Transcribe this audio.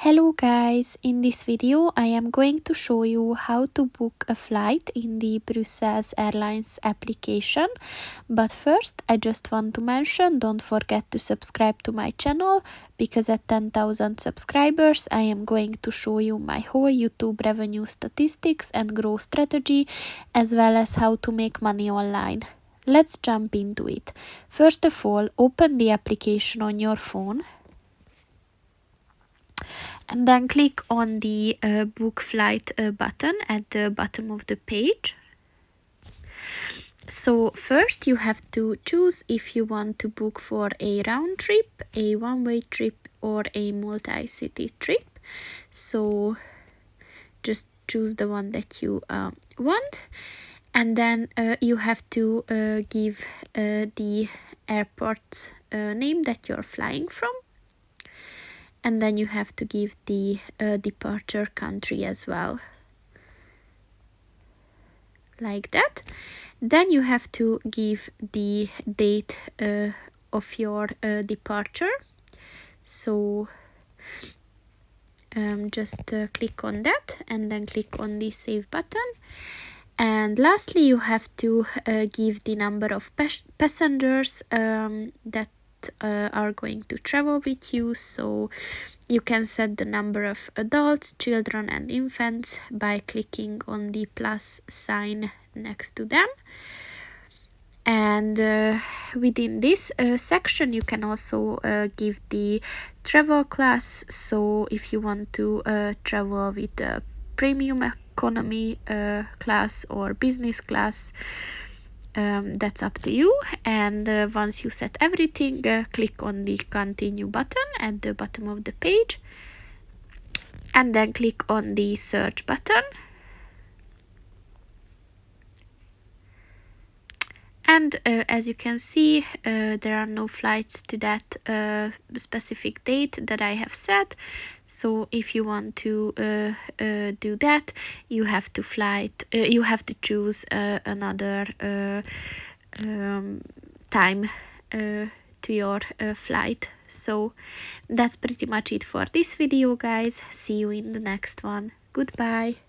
Hello guys, in this video I am going to show you how to book a flight in the Brussels Airlines application. But first I just want to mention, don't forget to subscribe to my channel, because at 10,000 subscribers I am going to show you my whole YouTube revenue statistics and growth strategy, as well as how to make money online. Let's jump into it. First of all, open the application on your phone. And then click on the book flight button at the bottom of the page. So first you have to choose if you want to book for a round trip, a one-way trip, or a multi-city trip. So just choose the one that you want. And then you have to give the airport's name that you're flying from. And then you have to give the departure country as well, like that. Then you have to give the date of your departure. So just click on that and then click on the save button. And lastly, you have to give the number of passengers that are going to travel with you. So you can set the number of adults, children and infants by clicking on the plus sign next to them. And within this section you can also give the travel class. So if you want to travel with the premium economy class or business class, that's up to you. And once you set everything, click on the continue button at the bottom of the page, and then click on the search button. And as you can see, there are no flights to that specific date that I have set. So if you want to do that, you have to choose another time to your flight. So that's pretty much it for this video, guys. See you in the next one. Goodbye.